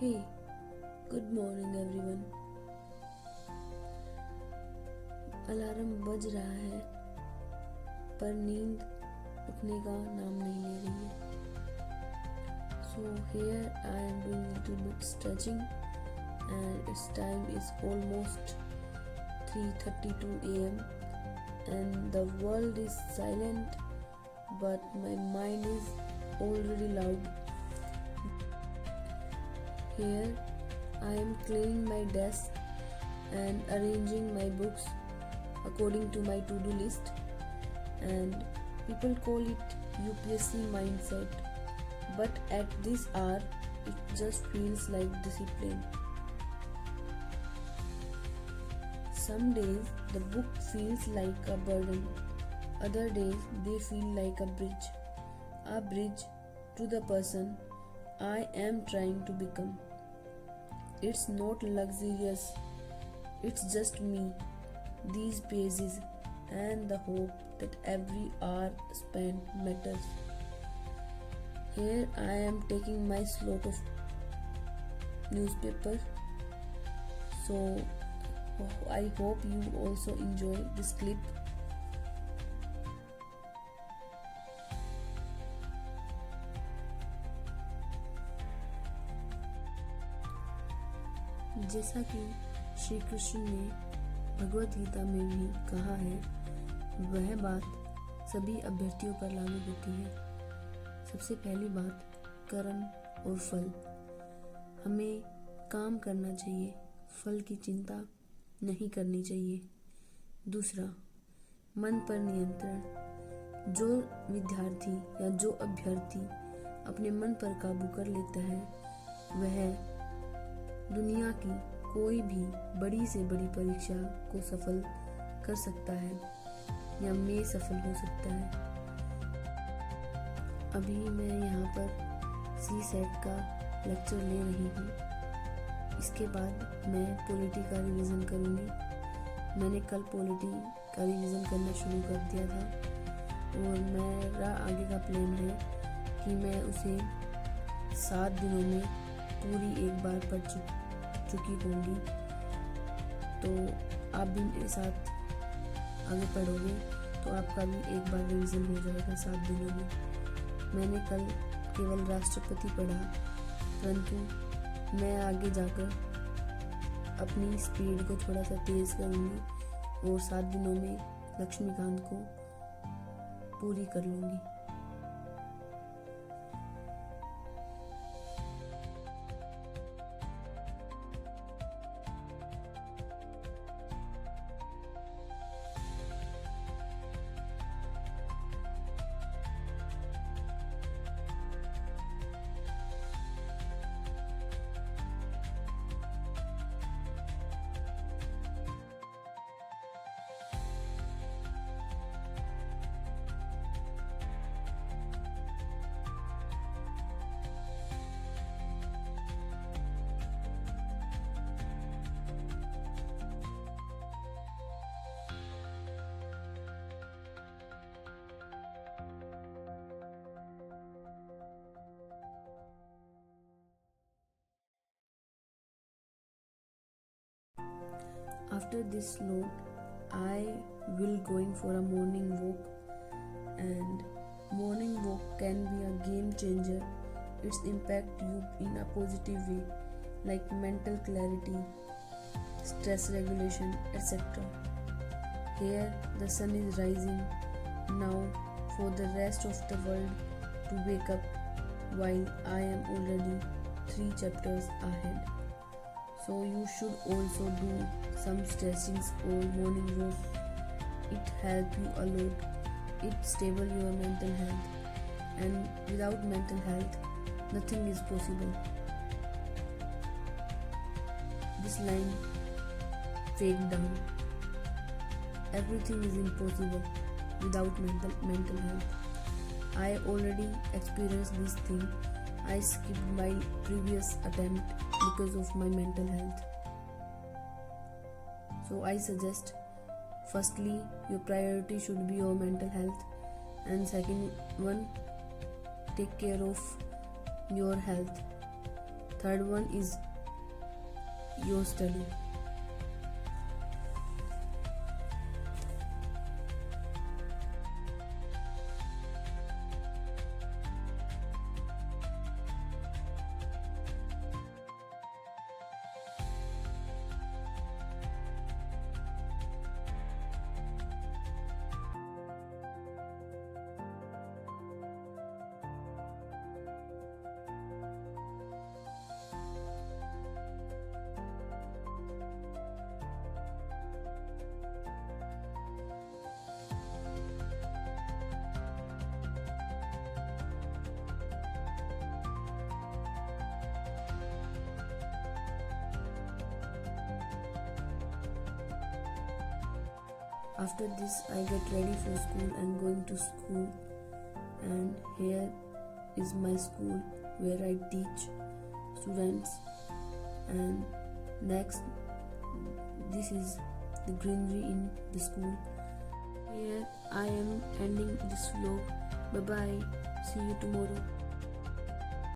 Hey, good morning everyone. Alarm बज रहा है पर नींद उठने का नाम नहीं ले रही है. So here I am doing a little bit stretching and its time is almost 3:32 a.m. and the world is silent but my mind is already loud. Here I am cleaning my desk and arranging my books according to my to-do list, and people call it UPSC mindset, but at this hour it just feels like discipline. Some days the book feels like a burden, other days they feel like a bridge to the person I am trying to become. It's not luxurious, it's just me, these pages, and the hope that every hour spent matters. Here I am taking my slot of newspaper, so I hope you also enjoy this clip. जैसा कि श्री कृष्ण ने भगवत गीता में भी कहा है, वह बात सभी अभ्यर्थियों पर लागू होती है. सबसे पहली बात, कर्म और फल. हमें काम करना चाहिए, फल की चिंता नहीं करनी चाहिए. दूसरा, मन पर नियंत्रण. जो विद्यार्थी या जो अभ्यर्थी अपने मन पर काबू कर लेता है, वह दुनिया की कोई भी बड़ी से बड़ी परीक्षा को सफल कर सकता है या में सफल हो सकता है. अभी मैं यहाँ पर CSET का लेक्चर ले रही हूँ. इसके बाद मैं पॉलिटी का रिवीजन करूँगी. मैंने कल पॉलिटी का रिवीजन करना शुरू कर दिया था और मेरा आगे का प्लान है कि मैं उसे 7 दिनों में पूरी एक बार पढ़ चुकी होंगी. तो आप भी मेरे साथ आगे पढ़ोगे तो आपका भी एक बार रिवीजन हो जाएगा 7 दिनों में. मैंने कल केवल राष्ट्रपति पढ़ा, परंतु मैं आगे जाकर अपनी स्पीड को थोड़ा सा तेज़ करूँगी और 7 दिनों में लक्ष्मीकांत को पूरी कर लूँगी. After this load, I will going for a morning walk, and morning walk can be a game changer. It's impact you in a positive way, like mental clarity, stress regulation, etc. Here the sun is rising now for the rest of the world to wake up, while I am already 3 chapters ahead. So you should also do some stretchings or morning walk. It helps you a lot. It stable your mental health, and without mental health nothing is possible. This line fake down. Everything is impossible without mental health. I already experienced this thing. I skipped my previous attempt because of my mental health. So I suggest, firstly, your priority should be your mental health, and second one, take care of your health. Third one is your study. After this, I get ready for school and going to school. And here is my school where I teach students. And next, this is the greenery in the school. Here I am ending this vlog. Bye bye. See you tomorrow.